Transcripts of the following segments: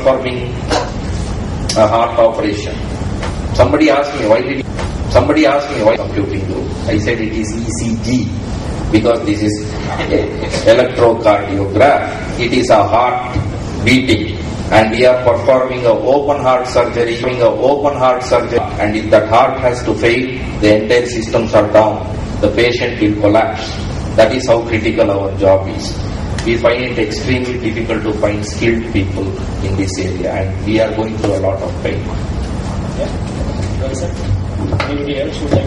performing a heart operation. Somebody asked me why computing do. I said it is ECG because this is electrocardiograph. It is a heart beating, and we are performing an open heart surgery. And if that heart has to fail, the entire systems are down. The patient will collapse. That is how critical our job is. We find it extremely difficult to find skilled people in this area, and we are going through a lot of pain. Anybody else would like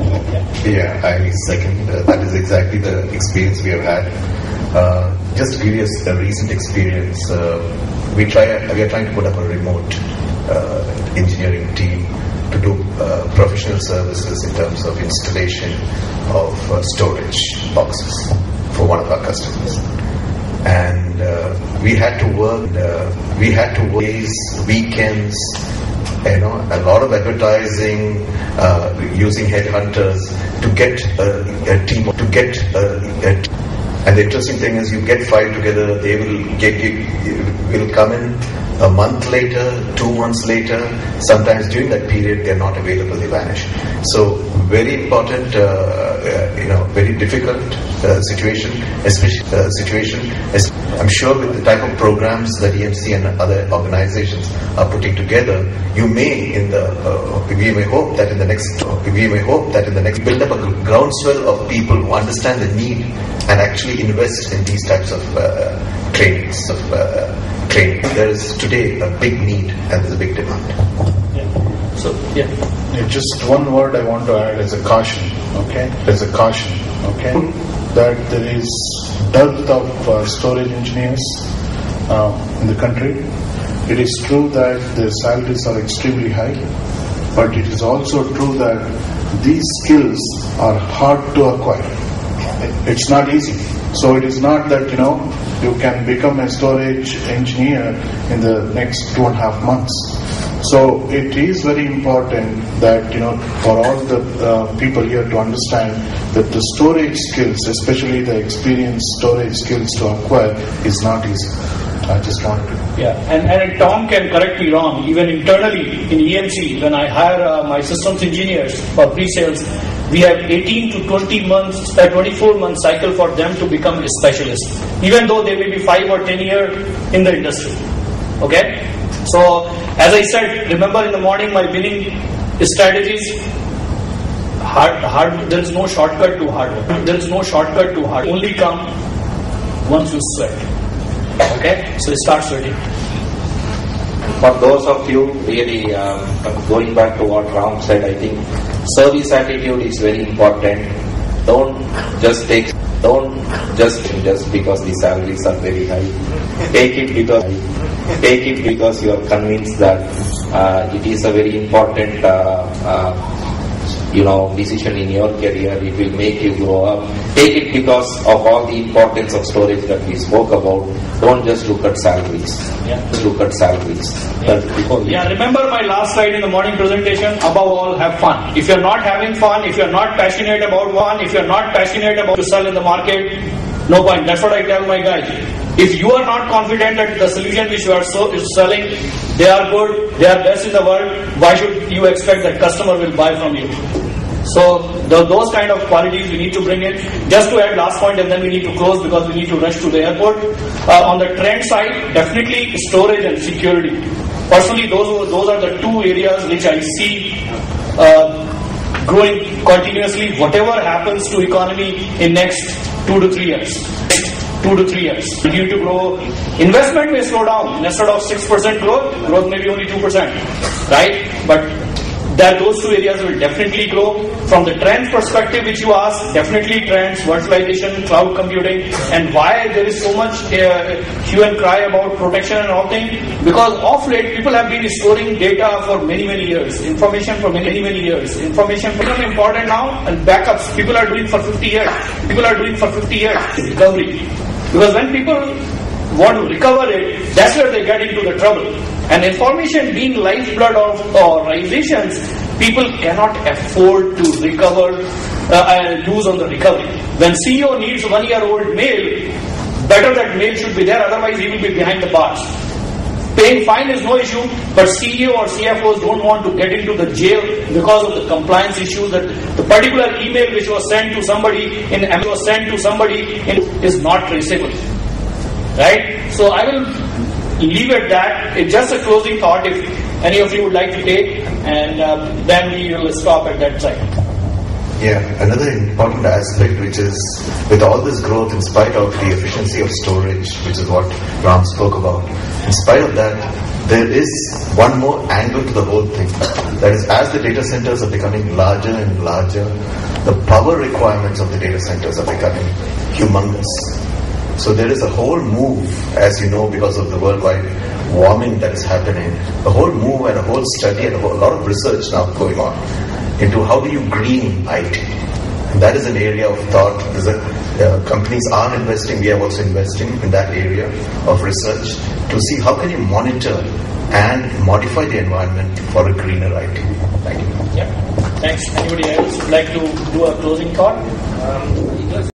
to? Yeah, I second. That is exactly the experience we have had. Just to give you a recent experience, we are trying to put up a remote engineering team to do professional services in terms of installation of storage boxes for one of our customers. And we had to work days, weekends, a lot of advertising, using headhunters to get a team. And the interesting thing is, you get five together, they will come in a month later, 2 months later. Sometimes during that period, they are not available; they vanish. So, very important, very difficult situation. I'm sure with the type of programs that EMC and other organizations are putting together, we may hope that in the next build up a groundswell of people who understand the need and actually invest in these types of trainings. There is today a big need and there's a big demand. Just one word I want to add as a caution. Okay, that there is dearth of storage engineers in the country. It is true that the salaries are extremely high, but it is also true that these skills are hard to acquire. It's not easy. So it is not that you can become a storage engineer in the next 2.5 months. So it is very important that for all the people here to understand that the storage skills, especially the experienced storage skills to acquire, is not easy. I just wanted to. And Tom can correct me wrong. Even internally in EMC, when I hire my systems engineers for pre-sales, we have 18 to 24 month cycle for them to become a specialist, even though they may be 5 or 10 years in the industry. Okay? So, as I said, remember in the morning my winning strategies, there is no shortcut to hard work. Only come once you sweat. Okay? So start sweating. For those of you really going back to what Ram said, I think service attitude is very important. Don't just because the salaries are very high. Take it because you are convinced that it is a very important decision in your career. It will make you grow up. Take it because of all the importance of storage that we spoke about. Don't just look at salaries. Remember my last slide in the morning presentation. Above all, have fun. If you're not having fun, if you're not passionate about to sell in the market, no point. That's what I tell my guys. If you are not confident that the solution which you are selling, they are good, they are best in the world, why should you expect that customer will buy from you? So those kind of qualities we need to bring in. Just to add last point, and then we need to close because we need to rush to the airport. On the trend side, definitely storage and security. Personally, those are the two areas which I see growing continuously. Whatever happens to economy in next 2 to 3 years. Continue to grow. Investment may slow down. Instead of 6% growth may be only 2%. Right? But those two areas will definitely grow. From the trends perspective which you asked, definitely trends, virtualization, cloud computing, and why there is so much hue and cry about protection and all things. Because of late, people have been storing data for many years, information for many years. Information become important now, and backups people are doing for 50 years. Recovery. Because when people want to recover it, that's where they get into the trouble. And information being lifeblood of organizations, people cannot afford to recover and lose on the recovery. When CEO needs 1-year-old mail, better that mail should be there, otherwise he will be behind the bars. Paying fine is no issue, but CEO or CFOs don't want to get into the jail because of the compliance issues that the particular email which was sent to somebody is not traceable. Right? So I will leave it at that. It's just a closing thought if any of you would like to take, and then we will stop at that side. Yeah, another important aspect which is, with all this growth, in spite of the efficiency of storage, which is what Ram spoke about, in spite of that, there is one more angle to the whole thing. That is, as the data centers are becoming larger and larger, the power requirements of the data centers are becoming humongous. So there is a whole move, as you know, because of the worldwide warming that is happening, a whole move and a whole study and a lot of research now going on into how do you green IT. And that is an area of thought. Companies are investing, we are also investing in that area of research to see how can you monitor and modify the environment for a greener IT. Thank you. Yeah. Thanks. Anybody else would like to do a closing thought?